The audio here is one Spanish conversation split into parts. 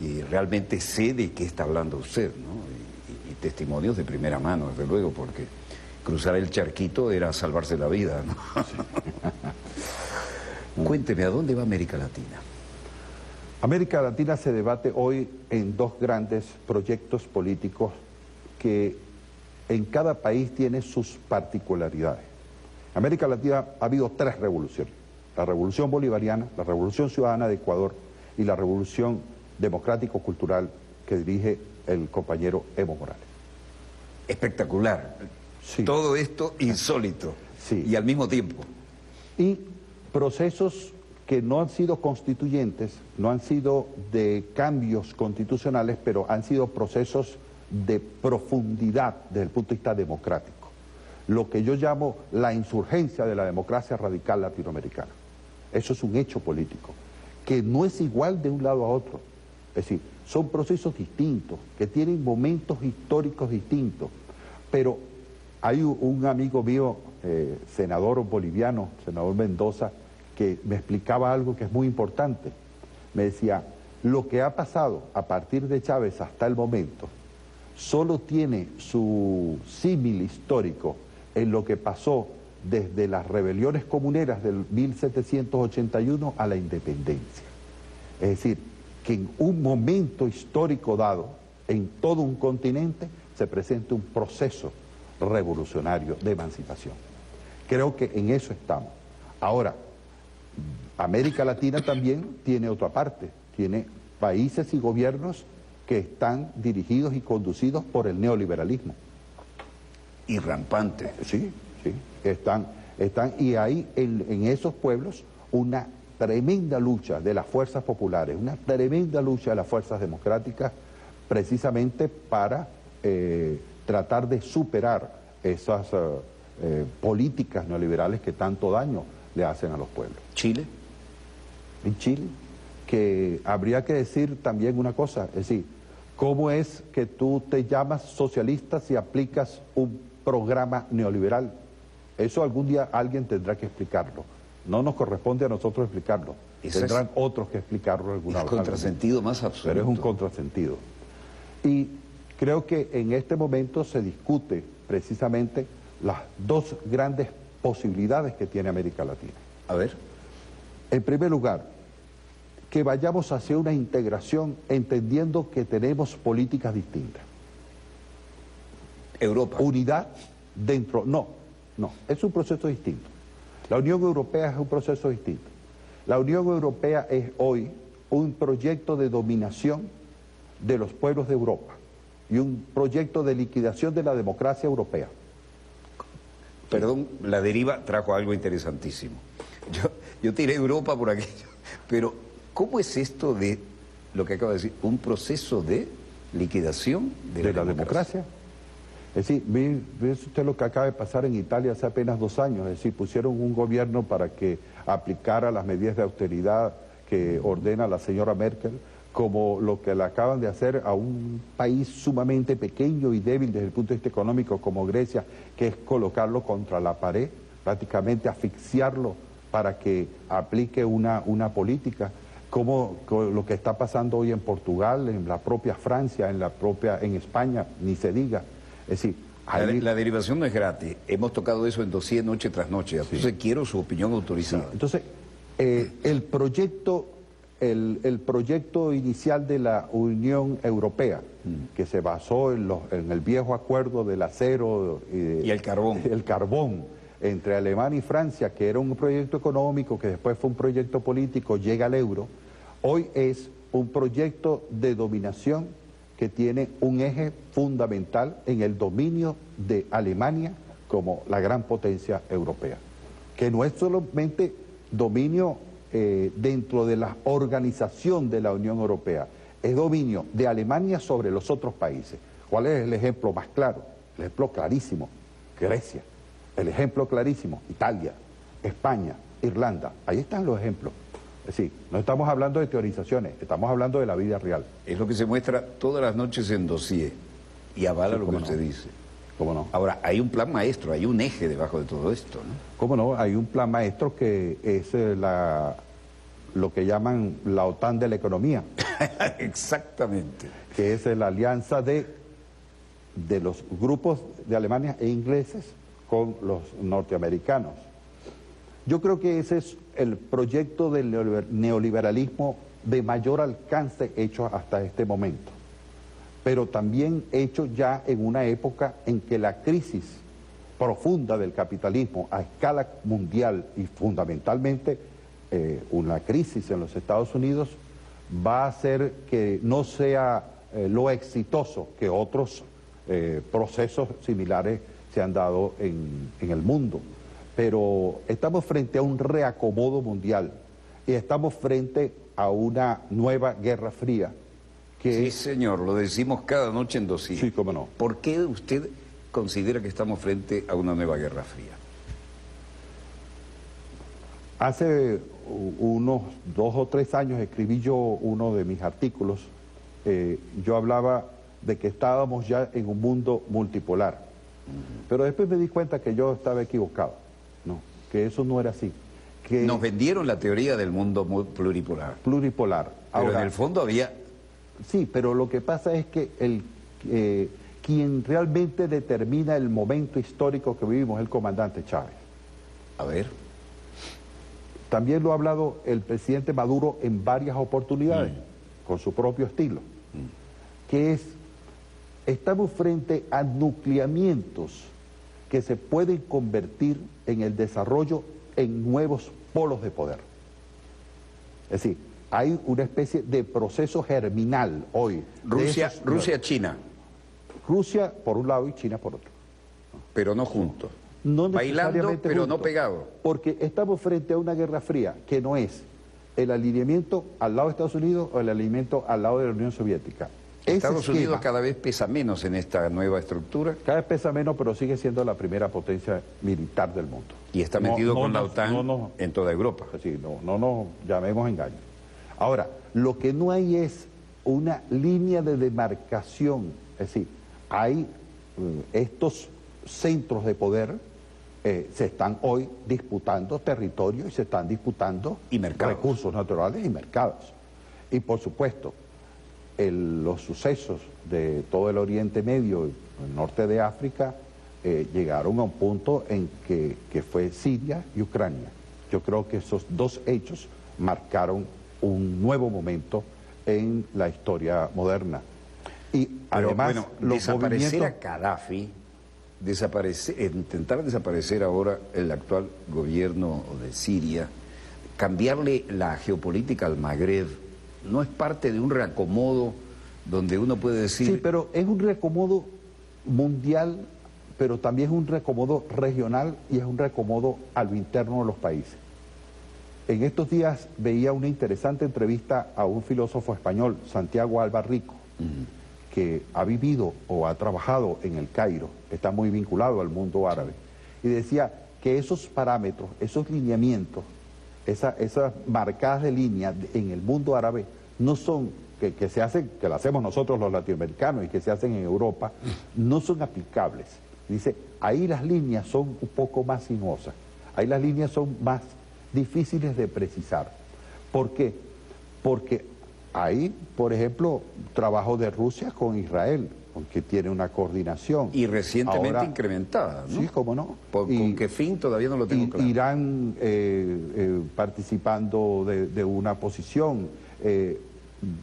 y realmente sé de qué está hablando usted, ¿no? Y testimonios de primera mano, desde luego, porque cruzar el charquito era salvarse la vida, ¿no? Sí. Cuénteme, ¿a dónde va América Latina? América Latina se debate hoy en dos grandes proyectos políticos que en cada país tiene sus particularidades. En América Latina ha habido tres revoluciones: la revolución bolivariana, la revolución ciudadana de Ecuador y la revolución democrático-cultural que dirige el compañero Evo Morales. Espectacular. Sí. Todo esto insólito. Sí. Y al mismo tiempo. Y procesos que no han sido constituyentes, no han sido de cambios constitucionales, pero han sido procesos de profundidad desde el punto de vista democrático. Lo que yo llamo la insurgencia de la democracia radical latinoamericana. Eso es un hecho político, que no es igual de un lado a otro. Es decir, son procesos distintos, que tienen momentos históricos distintos. Pero hay un amigo mío, senador boliviano, senador Mendoza, que me explicaba algo que es muy importante. Me decía, lo que ha pasado a partir de Chávez hasta el momento solo tiene su símil histórico en lo que pasó desde las rebeliones comuneras del 1781 a la independencia. Es decir, que en un momento histórico dado, en todo un continente, se presenta un proceso revolucionario de emancipación. Creo que en eso estamos. Ahora, América Latina también tiene otra parte, tiene países y gobiernos que están dirigidos y conducidos por el neoliberalismo. Y rampante. Sí, sí, están y hay en esos pueblos una tremenda lucha de las fuerzas populares, una tremenda lucha de las fuerzas democráticas, precisamente para tratar de superar esas políticas neoliberales que tanto daño le hacen a los pueblos. ¿Chile? En Chile, que habría que decir también una cosa, es decir, ¿cómo es que tú te llamas socialista si aplicas un programa neoliberal? Eso algún día alguien tendrá que explicarlo. No nos corresponde a nosotros explicarlo. Tendrán otros que explicarlo alguna vez. Es contrasentido más absoluto. Pero es un contrasentido. Y creo que en este momento se discute precisamente las dos grandes posibilidades que tiene América Latina. A ver. En primer lugar, que vayamos hacia una integración entendiendo que tenemos políticas distintas. Europa. Unidad dentro... No, es un proceso distinto. La Unión Europea es un proceso distinto. La Unión Europea es hoy un proyecto de dominación de los pueblos de Europa y un proyecto de liquidación de la democracia europea. Perdón, la deriva trajo algo interesantísimo. Yo tiré Europa por aquello, pero ¿cómo es esto de lo que acaba de decir? Un proceso de liquidación de la democracia. Es decir, ve usted lo que acaba de pasar en Italia hace apenas 2 años, es decir, pusieron un gobierno para que aplicara las medidas de austeridad que ordena la señora Merkel, como lo que le acaban de hacer a un país sumamente pequeño y débil desde el punto de vista económico como Grecia, que es colocarlo contra la pared, prácticamente asfixiarlo para que aplique una política, como lo que está pasando hoy en Portugal, en la propia Francia, en España, ni se diga. Es decir, la derivación no es gratis. Hemos tocado eso en dossier noche tras noche. Entonces quiero su opinión autorizada. Sí. Entonces, el proyecto inicial de la Unión Europea, que se basó en el viejo acuerdo del acero y el carbón entre Alemania y Francia, que era un proyecto económico, que después fue un proyecto político, llega al euro, hoy es un proyecto de dominación que tiene un eje fundamental en el dominio de Alemania como la gran potencia europea, que no es solamente dominio dentro de la organización de la Unión Europea, es dominio de Alemania sobre los otros países. ¿Cuál es el ejemplo más claro? El ejemplo clarísimo, Grecia. El ejemplo clarísimo, Italia, España, Irlanda. Ahí están los ejemplos. Es decir, no estamos hablando de teorizaciones, estamos hablando de la vida real. Es lo que se muestra todas las noches en dossier y avala lo que usted dice. ¿Cómo no? Ahora, hay un plan maestro, hay un eje debajo de todo esto, ¿no? ¿Cómo no? Hay un plan maestro que es lo que llaman la OTAN de la economía. Exactamente. Que es la alianza de los grupos de Alemania e ingleses con los norteamericanos. Yo creo que ese es el proyecto del neoliberalismo de mayor alcance hecho hasta este momento, pero también hecho ya en una época en que la crisis profunda del capitalismo a escala mundial y fundamentalmente una crisis en los Estados Unidos va a hacer que no sea lo exitoso que otros procesos similares se han dado en el mundo. Pero estamos frente a un reacomodo mundial y estamos frente a una nueva guerra fría. Sí, señor, lo decimos cada noche en Dossier. Sí, cómo no. ¿Por qué usted considera que estamos frente a una nueva guerra fría? Hace unos 2 o 3 años escribí yo uno de mis artículos. Yo hablaba de que estábamos ya en un mundo multipolar. Pero después me di cuenta que yo estaba equivocado. No, que eso no era así. Que nos vendieron la teoría del mundo pluripolar. Pluripolar. Pero ahora, en el fondo había... Sí, pero lo que pasa es que quien realmente determina el momento histórico que vivimos es el comandante Chávez. A ver. También lo ha hablado el presidente Maduro en varias oportunidades, con su propio estilo, que es, estamos frente a nucleamientos que se pueden convertir en el desarrollo en nuevos polos de poder. Es decir, hay una especie de proceso germinal hoy. Rusia-China. Rusia por un lado y China por otro. Pero no juntos. No bailando, pero juntos, no pegados. Porque estamos frente a una guerra fría que no es el alineamiento al lado de Estados Unidos o el alineamiento al lado de la Unión Soviética. Estados Unidos cada vez pesa menos en esta nueva estructura. Cada vez pesa menos, pero sigue siendo la primera potencia militar del mundo. Y está metido con la OTAN en toda Europa. Sí, no nos llamemos engaño. Ahora, lo que no hay es una línea de demarcación. Es decir, hay estos centros de poder, se están hoy disputando territorio y se están disputando recursos naturales y mercados. Y por supuesto, los sucesos de todo el Oriente Medio y el norte de África llegaron a un punto en que fue Siria y Ucrania. Yo creo que esos dos hechos marcaron un nuevo momento en la historia moderna. Y además, bueno, desaparecer a Gaddafi, intentar desaparecer ahora el actual gobierno de Siria, cambiarle la geopolítica al Magreb, ¿no es parte de un reacomodo donde uno puede decir...? Sí, pero es un reacomodo mundial, pero también es un reacomodo regional y es un reacomodo a lo interno de los países. En estos días veía una interesante entrevista a un filósofo español, Santiago Alba Rico, que ha vivido o ha trabajado en el Cairo, está muy vinculado al mundo árabe, y decía que esos parámetros, esos lineamientos, esas marcadas de línea en el mundo árabe no son, que se hacen, que lo hacemos nosotros los latinoamericanos y que se hacen en Europa, no son aplicables. Dice, ahí las líneas son un poco más sinuosas, ahí las líneas son más difíciles de precisar. ¿Por qué? Porque hay, por ejemplo, trabajo de Rusia con Israel, que tiene una coordinación. Y recientemente incrementada, ¿no? Sí, cómo no. ¿Con qué fin? Todavía no lo tengo claro. Irán participando de una posición,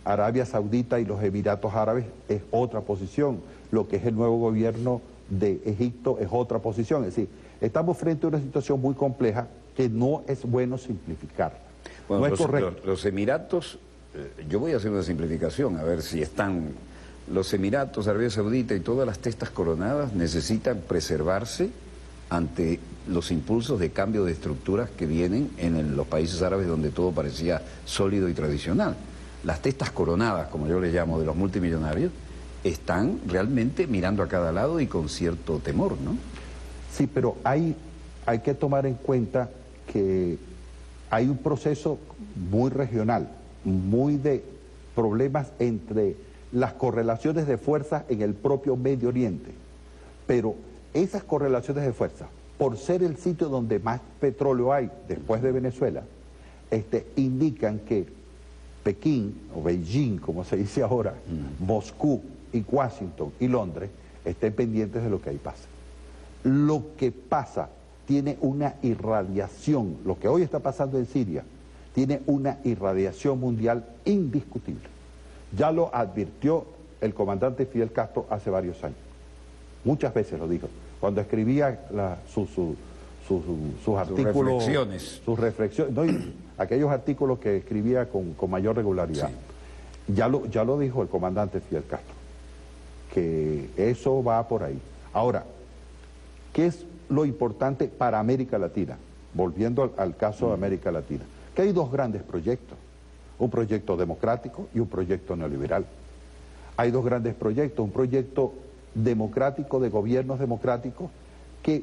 Arabia Saudita y los Emiratos Árabes es otra posición, lo que es el nuevo gobierno de Egipto es otra posición. Es decir, estamos frente a una situación muy compleja que no es bueno simplificar. Bueno, no es correcto. Los Emiratos, yo voy a hacer una simplificación, a ver si están... Los Emiratos, Arabia Saudita y todas las testas coronadas necesitan preservarse ante los impulsos de cambio de estructuras que vienen en los países árabes donde todo parecía sólido y tradicional. Las testas coronadas, como yo les llamo, de los multimillonarios, están realmente mirando a cada lado y con cierto temor, ¿no? Sí, pero hay que tomar en cuenta que hay un proceso muy regional, muy de problemas entre las correlaciones de fuerza en el propio Medio Oriente. Pero esas correlaciones de fuerza, por ser el sitio donde más petróleo hay después de Venezuela, indican que Pekín, o Beijing, como se dice ahora, Moscú y Washington y Londres, estén pendientes de lo que ahí pasa. Lo que pasa tiene una irradiación, lo que hoy está pasando en Siria, tiene una irradiación mundial indiscutible. Ya lo advirtió el comandante Fidel Castro hace varios años. Muchas veces lo dijo. Cuando escribía sus artículos, sus reflexiones, no, aquellos artículos que escribía con mayor regularidad. Sí. Ya lo dijo el comandante Fidel Castro, que eso va por ahí. Ahora, ¿qué es lo importante para América Latina? Volviendo al caso de América Latina, que hay dos grandes proyectos, un proyecto democrático y un proyecto neoliberal. Hay dos grandes proyectos, un proyecto democrático, de gobiernos democráticos, que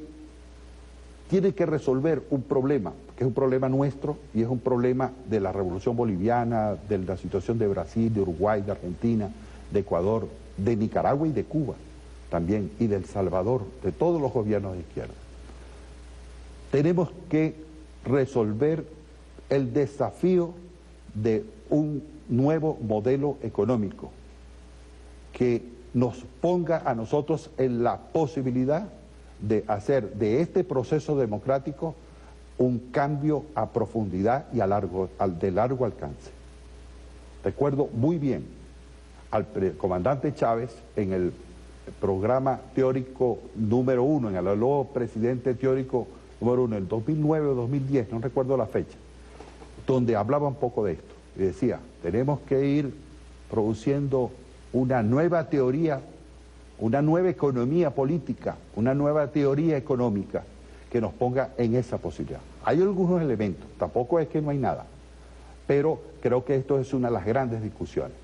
tiene que resolver un problema, que es un problema nuestro y es un problema de la Revolución Boliviana, de la situación de Brasil, de Uruguay, de Argentina, de Ecuador, de Nicaragua y de Cuba también, y de El Salvador, de todos los gobiernos de izquierda. Tenemos que resolver el desafío de un nuevo modelo económico que nos ponga a nosotros en la posibilidad de hacer de este proceso democrático un cambio a profundidad y de largo alcance. Recuerdo muy bien al comandante Chávez en el programa teórico número 1, en el nuevo presidente teórico número 1, en el 2009 o 2010, no recuerdo la fecha, donde hablaba un poco de esto y decía, tenemos que ir produciendo una nueva teoría, una nueva economía política, una nueva teoría económica que nos ponga en esa posibilidad. Hay algunos elementos, tampoco es que no hay nada, pero creo que esto es una de las grandes discusiones.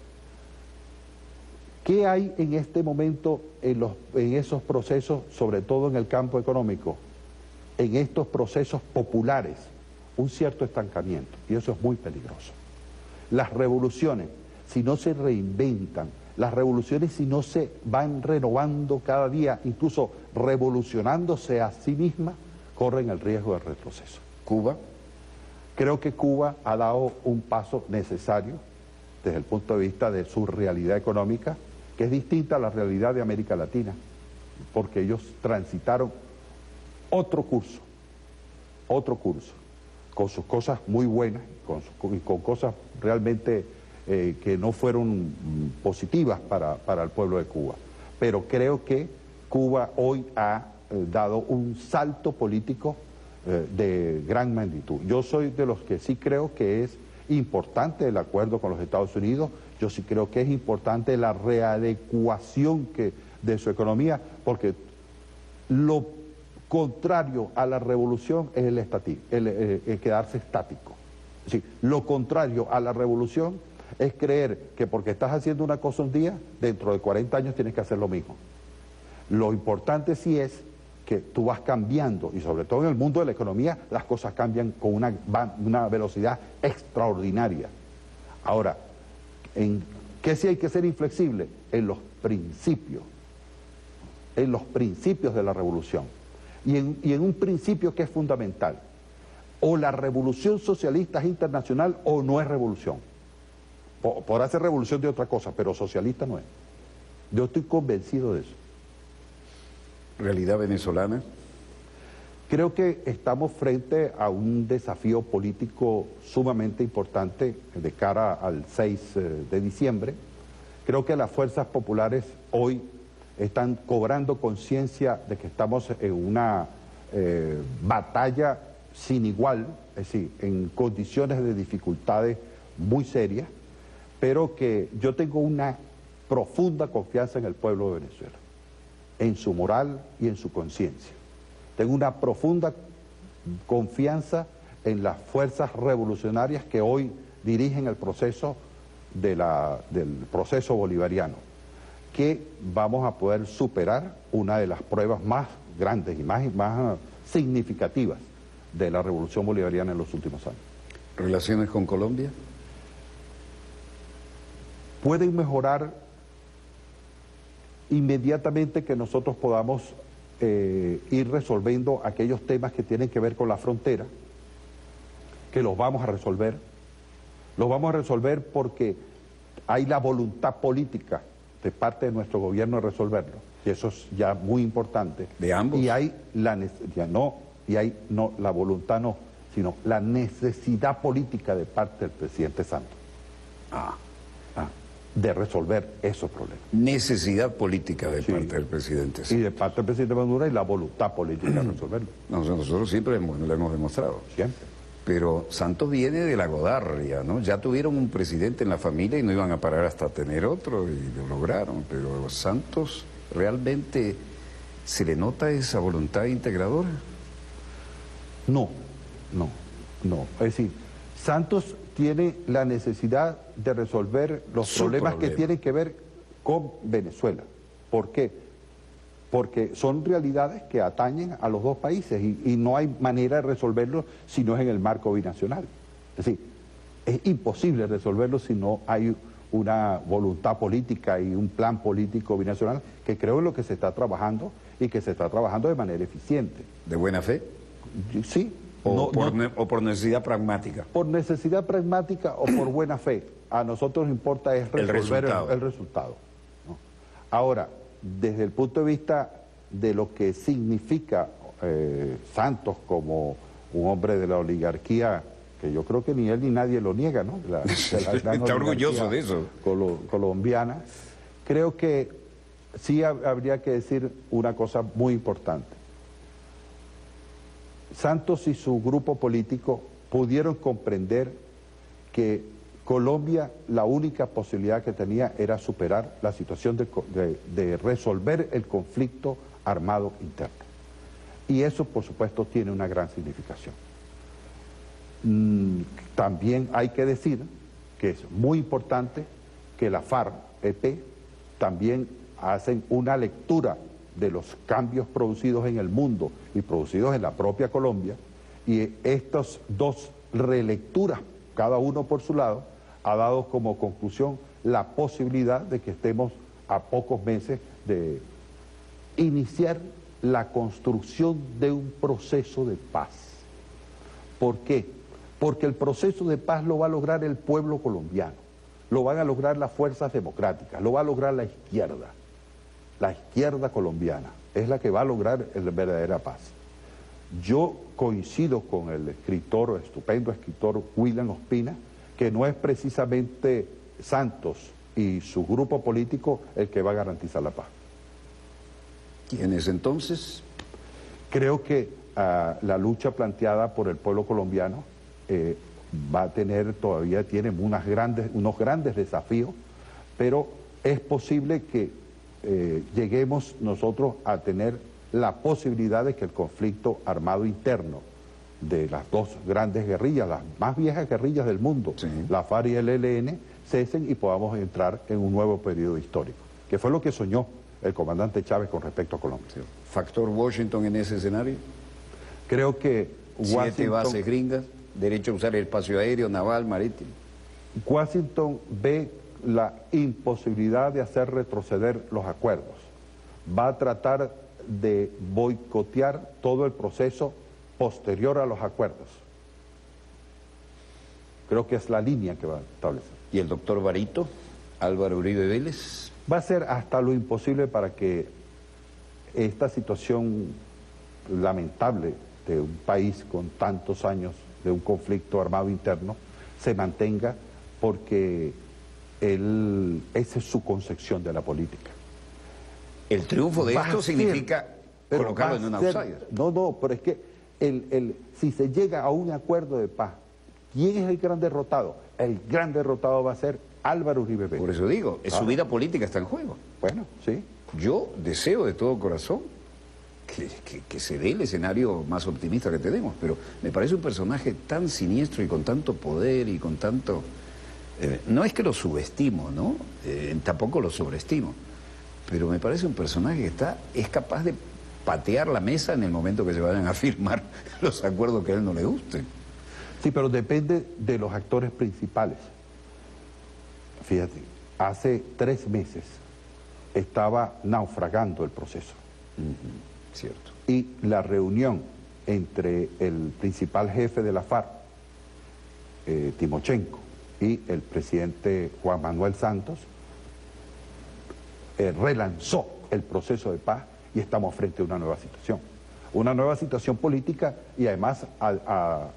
¿Qué hay en este momento en esos procesos, sobre todo en el campo económico, en estos procesos populares? Un cierto estancamiento, y eso es muy peligroso. Las revoluciones, si no se reinventan, las revoluciones si no se van renovando cada día, incluso revolucionándose a sí mismas, corren el riesgo de retroceso. ¿Cuba? Creo que Cuba ha dado un paso necesario desde el punto de vista de su realidad económica, que es distinta a la realidad de América Latina, porque ellos transitaron otro curso, con sus cosas muy buenas, con cosas realmente que no fueron positivas para el pueblo de Cuba. Pero creo que Cuba hoy ha dado un salto político de gran magnitud. Yo soy de los que sí creo que es importante el acuerdo con los Estados Unidos, yo sí creo que es importante la readecuación de su economía, porque lo contrario a la revolución es el quedarse estático. Es decir, lo contrario a la revolución es creer que porque estás haciendo una cosa un día, dentro de 40 años tienes que hacer lo mismo. Lo importante sí es que tú vas cambiando, y sobre todo en el mundo de la economía, las cosas cambian con una velocidad extraordinaria. Ahora, ¿en qué sí hay que ser inflexible? En los principios de la revolución. Y en un principio que es fundamental. O la revolución socialista es internacional o no es revolución. Podrá ser revolución de otra cosa, pero socialista no es. Yo estoy convencido de eso. ¿Realidad venezolana? Creo que estamos frente a un desafío político sumamente importante de cara al 6 de diciembre. Creo que las fuerzas populares hoy están cobrando conciencia de que estamos en una batalla sin igual, es decir, en condiciones de dificultades muy serias, pero que yo tengo una profunda confianza en el pueblo de Venezuela, en su moral y en su conciencia. Tengo una profunda confianza en las fuerzas revolucionarias que hoy dirigen el proceso del proceso bolivariano, que vamos a poder superar una de las pruebas más grandes y más significativas de la revolución bolivariana en los últimos años. ¿Relaciones con Colombia? Pueden mejorar inmediatamente que nosotros podamos ir resolviendo aquellos temas que tienen que ver con la frontera, que los vamos a resolver. Los vamos a resolver porque hay la voluntad política de parte de nuestro gobierno de resolverlo, y eso es ya muy importante. ¿De ambos? Y hay la la voluntad no, sino la necesidad política de parte del presidente Santos de resolver esos problemas. Necesidad política de parte del presidente. Y de parte del presidente Maduro y la voluntad política de resolverlo. Nosotros siempre lo hemos demostrado. Siempre. Pero Santos viene de la Godarria, ¿no? Ya tuvieron un presidente en la familia y no iban a parar hasta tener otro y lo lograron. Pero Santos, ¿realmente se le nota esa voluntad integradora? No. Es decir, Santos tiene la necesidad de resolver los problemas que tienen que ver con Venezuela. ¿Por qué? Porque son realidades que atañen a los dos países y no hay manera de resolverlos si no es en el marco binacional. Es decir, es imposible resolverlo si no hay una voluntad política y un plan político binacional, que creo es lo que se está trabajando y que se está trabajando de manera eficiente. ¿De buena fe? Sí. ¿O por necesidad pragmática? Por necesidad pragmática o por buena fe. A nosotros nos importa es resolver el resultado, ¿no? Ahora, desde el punto de vista de lo que significa Santos como un hombre de la oligarquía, que yo creo que ni él ni nadie lo niega, ¿no? Está orgulloso de eso. Colombiana. Creo que sí habría que decir una cosa muy importante. Santos y su grupo político pudieron comprender que Colombia, la única posibilidad que tenía era superar la situación de resolver el conflicto armado interno. Y eso, por supuesto, tiene una gran significación. También hay que decir que es muy importante que la FARC-EP también hacen una lectura de los cambios producidos en el mundo y producidos en la propia Colombia, y estas dos relecturas, cada uno por su lado, ha dado como conclusión la posibilidad de que estemos a pocos meses de iniciar la construcción de un proceso de paz. ¿Por qué? Porque el proceso de paz lo va a lograr el pueblo colombiano, lo van a lograr las fuerzas democráticas, lo va a lograr la izquierda. La izquierda colombiana es la que va a lograr la verdadera paz. Yo coincido con el estupendo escritor William Ospina, que no es precisamente Santos y su grupo político el que va a garantizar la paz. ¿Quién es entonces? Creo que la lucha planteada por el pueblo colombiano va a tiene unos grandes desafíos, pero es posible que lleguemos nosotros a tener la posibilidad de que el conflicto armado interno de las dos grandes guerrillas, las más viejas guerrillas del mundo, sí, la FARC y el ELN, cesen y podamos entrar en un nuevo periodo histórico, que fue lo que soñó el comandante Chávez con respecto a Colombia. Sí. ¿Factor Washington en ese escenario? Creo que 7 bases gringas, derecho a usar el espacio aéreo, naval, marítimo. Washington ve la imposibilidad de hacer retroceder los acuerdos. Va a tratar de boicotear todo el proceso posterior a los acuerdos. Creo que es la línea que va a establecer. ¿Y el doctor Barito, Álvaro Uribe Vélez? Va a hacer hasta lo imposible para que esta situación lamentable de un país con tantos años de un conflicto armado interno se mantenga, porque esa es su concepción de la política. El triunfo de esto significa colocarlo en un outsider. No, pero es que si se llega a un acuerdo de paz, ¿quién es el gran derrotado? El gran derrotado va a ser Álvaro Uribe Vélez. Por eso digo, su vida política está en juego. Bueno, sí. Yo deseo de todo corazón que se dé el escenario más optimista que tenemos, pero me parece un personaje tan siniestro y con tanto poder y con tanto... no es que lo subestimo, ¿no? Tampoco lo sobreestimo, pero me parece un personaje que es capaz de patear la mesa en el momento que se vayan a firmar los acuerdos que a él no le gusten. Sí, pero depende de los actores principales. Fíjate, hace 3 meses estaba naufragando el proceso. Cierto. Y la reunión entre el principal jefe de la FARC Timochenko y el presidente Juan Manuel Santos relanzó el proceso de paz y estamos frente a una nueva situación política y además a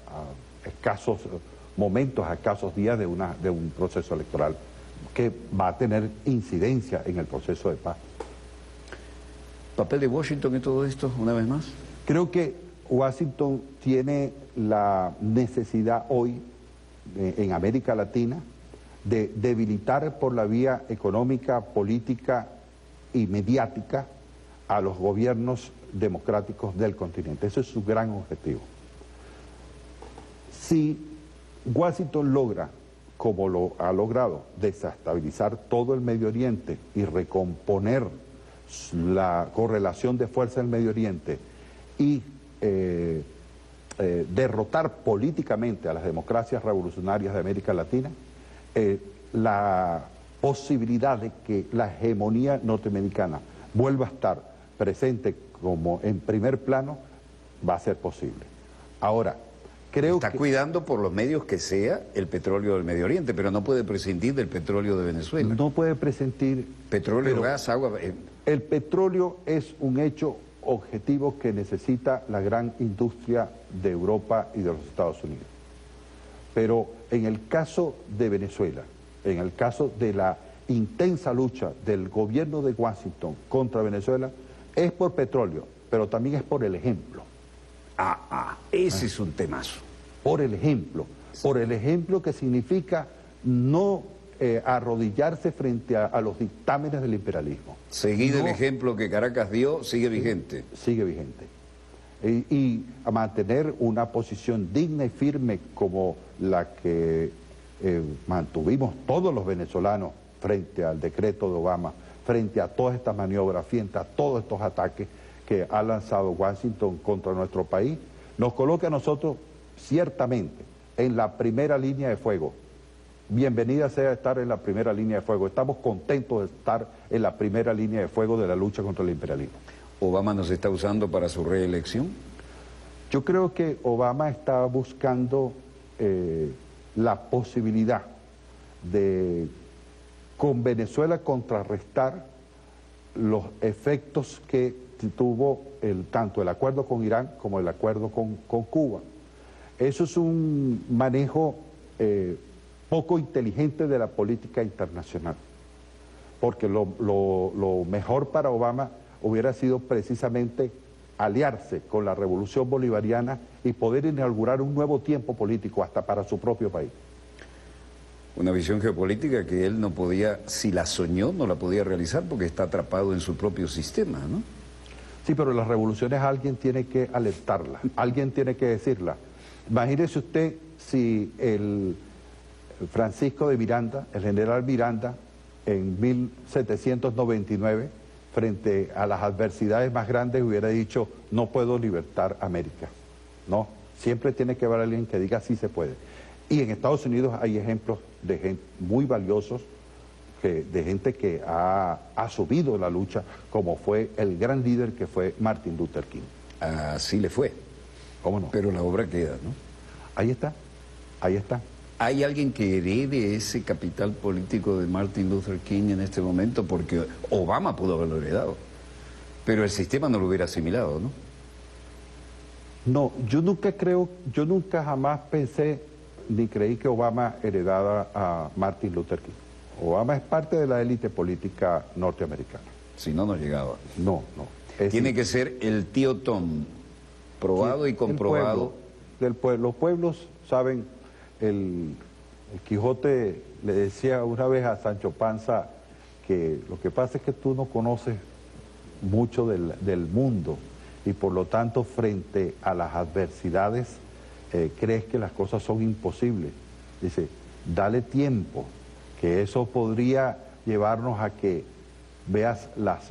escasos momentos, a escasos días de un proceso electoral que va a tener incidencia en el proceso de paz. ¿Papel de Washington en todo esto, una vez más? Creo que Washington tiene la necesidad hoy en América Latina de debilitar por la vía económica, política y mediática a los gobiernos democráticos del continente. Ese es su gran objetivo. Si Washington logra, como lo ha logrado, desestabilizar todo el Medio Oriente y recomponer la correlación de fuerza en el Medio Oriente y derrotar políticamente a las democracias revolucionarias de América Latina, la posibilidad de que la hegemonía norteamericana vuelva a estar presente como en primer plano va a ser posible. Ahora, creo que... Está cuidando por los medios que sea el petróleo del Medio Oriente, pero no puede prescindir del petróleo de Venezuela. No puede prescindir... Petróleo, gas, agua... El petróleo es un hecho objetivo que necesita la gran industria de Europa y de los Estados Unidos. Pero en el caso de Venezuela, en el caso de la intensa lucha del gobierno de Washington contra Venezuela, es por petróleo, pero también es por el ejemplo. Ese es un temazo. Por el ejemplo que significa no arrodillarse frente a los dictámenes del imperialismo. Seguido el ejemplo que Caracas dio, sigue vigente. Sigue vigente. Y a mantener una posición digna y firme como la que mantuvimos todos los venezolanos frente al decreto de Obama, frente a todas estas maniobras, frente a todos estos ataques que ha lanzado Washington contra nuestro país, nos coloca a nosotros ciertamente en la primera línea de fuego. Bienvenida sea estar en la primera línea de fuego. Estamos contentos de estar en la primera línea de fuego de la lucha contra el imperialismo. ¿Obama nos está usando para su reelección? Yo creo que Obama está buscando la posibilidad de, con Venezuela, contrarrestar los efectos que tuvo tanto el acuerdo con Irán como el acuerdo con Cuba. Eso es un manejo poco inteligente de la política internacional, porque lo mejor para Obama hubiera sido precisamente aliarse con la revolución bolivariana y poder inaugurar un nuevo tiempo político hasta para su propio país. Una visión geopolítica que él no podía, si la soñó, no la podía realizar porque está atrapado en su propio sistema, ¿no? Sí, pero las revoluciones alguien tiene que alertarla, alguien tiene que decirla. Imagínese usted si el Francisco de Miranda, el general Miranda, en 1799, frente a las adversidades más grandes, hubiera dicho, no puedo libertar América. No, siempre tiene que haber alguien que diga, sí se puede. Y en Estados Unidos hay ejemplos de gente muy valiosos, de gente que ha subido la lucha, como fue el gran líder que fue Martin Luther King. Así le fue. ¿Cómo no? Pero la obra queda, ¿no? Ahí está, ahí está. ¿Hay alguien que herede ese capital político de Martin Luther King en este momento? Porque Obama pudo haberlo heredado, pero el sistema no lo hubiera asimilado, ¿no? No, yo nunca jamás pensé ni creí que Obama heredara a Martin Luther King. Obama es parte de la élite política norteamericana. Si no, no llegaba. No. Tiene que ser el tío Tom, probado y comprobado. Los pueblos saben, el Quijote le decía una vez a Sancho Panza que lo que pasa es que tú no conoces mucho del mundo y por lo tanto frente a las adversidades crees que las cosas son imposibles. Dice, dale tiempo, que eso podría llevarnos a que veas las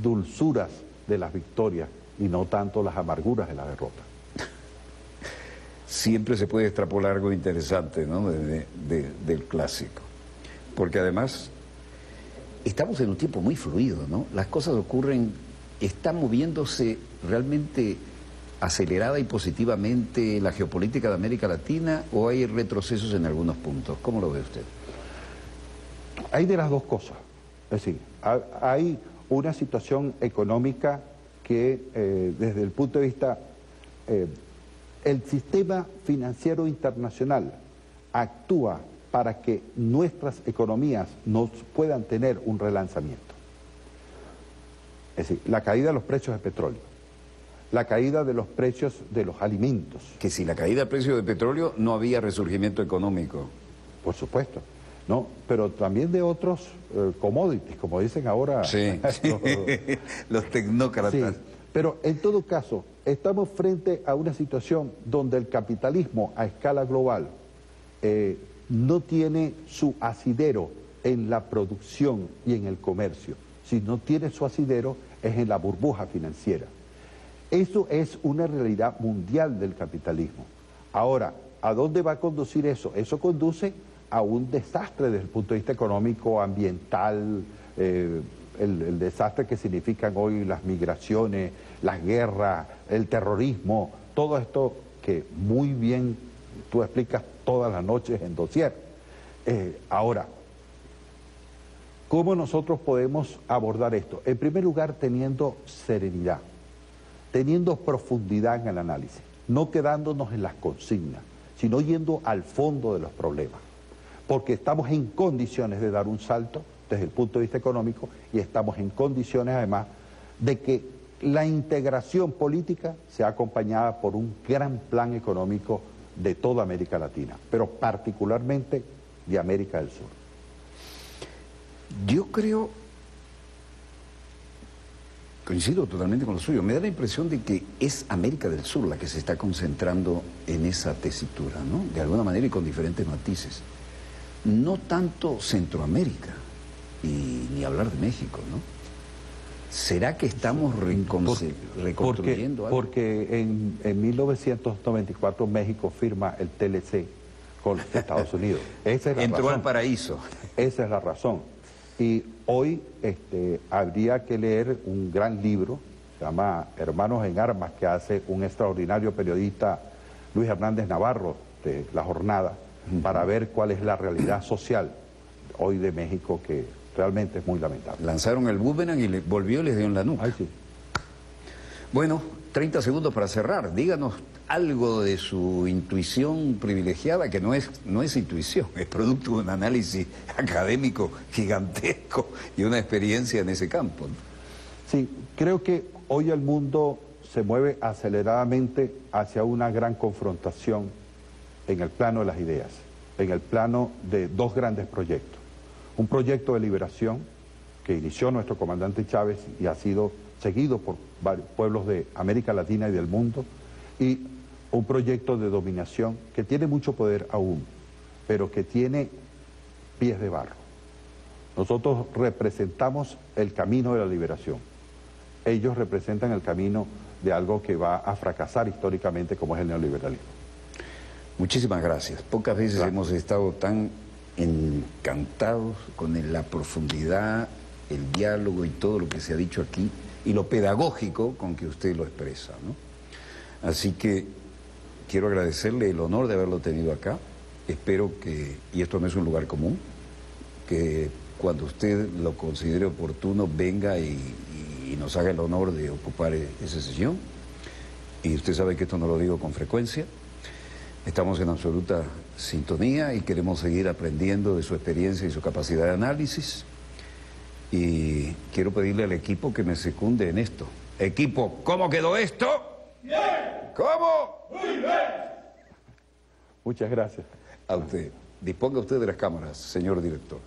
dulzuras de las victorias y no tanto las amarguras de la derrota. Siempre se puede extrapolar algo interesante, ¿no? Del clásico. Porque además estamos en un tiempo muy fluido, ¿no? Las cosas ocurren, están moviéndose realmente acelerada y positivamente la geopolítica de América Latina o hay retrocesos en algunos puntos? ¿Cómo lo ve usted? Hay de las dos cosas. Es decir, hay una situación económica que desde el punto de vista, el sistema financiero internacional actúa para que nuestras economías nos puedan tener un relanzamiento. Es decir, la caída de los precios de petróleo, la caída de los precios de los alimentos. Que si la caída del precio de petróleo no había resurgimiento económico. Por supuesto, ¿no? Pero también de otros commodities, como dicen ahora sí. Los tecnócratas. Sí, pero en todo caso, estamos frente a una situación donde el capitalismo a escala global no tiene su asidero en la producción y en el comercio, sino tiene su asidero es en la burbuja financiera. Eso es una realidad mundial del capitalismo. Ahora, ¿a dónde va a conducir eso? Eso conduce a un desastre desde el punto de vista económico, ambiental, el desastre que significan hoy las migraciones, las guerras, el terrorismo, todo esto que muy bien tú explicas todas las noches en Dossier. Ahora, ¿cómo nosotros podemos abordar esto? En primer lugar, teniendo serenidad, teniendo profundidad en el análisis, no quedándonos en las consignas, sino yendo al fondo de los problemas, porque estamos en condiciones de dar un salto desde el punto de vista económico y estamos en condiciones además de que la integración política sea acompañada por un gran plan económico de toda América Latina, pero particularmente de América del Sur. Yo creo, coincido totalmente con lo suyo, me da la impresión de que es América del Sur la que se está concentrando en esa tesitura, ¿no? De alguna manera y con diferentes matices. No tanto Centroamérica, y ni hablar de México, ¿no? ¿Será que estamos reconstruyendo algo? Porque en 1994 México firma el TLC con los Estados Unidos. Esa es la Entró razón. al paraíso. Esa es la razón. Y hoy habría que leer un gran libro, se llama Hermanos en Armas, que hace un extraordinario periodista, Luis Hernández Navarro, de La Jornada, para ver cuál es la realidad social hoy de México, que realmente es muy lamentable. Lanzaron el boomerang y volvió y les dio en la nuca. Ay, sí. Bueno, 30 segundos para cerrar. Díganos algo de su intuición privilegiada, que no es intuición, es producto de un análisis académico gigantesco y una experiencia en ese campo, ¿no? Sí, creo que hoy el mundo se mueve aceleradamente hacia una gran confrontación en el plano de las ideas, en el plano de dos grandes proyectos. Un proyecto de liberación que inició nuestro comandante Chávez y ha sido seguido por varios pueblos de América Latina y del mundo, y un proyecto de dominación que tiene mucho poder aún, pero que tiene pies de barro. Nosotros representamos el camino de la liberación. Ellos representan el camino de algo que va a fracasar históricamente, como es el neoliberalismo. Muchísimas gracias. Pocas veces hemos estado tan encantados con la profundidad, el diálogo y todo lo que se ha dicho aquí y lo pedagógico con que usted lo expresa, ¿no? Así que quiero agradecerle el honor de haberlo tenido acá. Espero que, y esto no es un lugar común, que cuando usted lo considere oportuno venga y nos haga el honor de ocupar ese sillón. Y usted sabe que esto no lo digo con frecuencia. Estamos en absoluta sintonía y queremos seguir aprendiendo de su experiencia y su capacidad de análisis. Y quiero pedirle al equipo que me secunde en esto. Equipo, ¿cómo quedó esto? ¡Bien! ¿Cómo? ¡Muy bien! Muchas gracias. A usted. Disponga usted de las cámaras, señor director.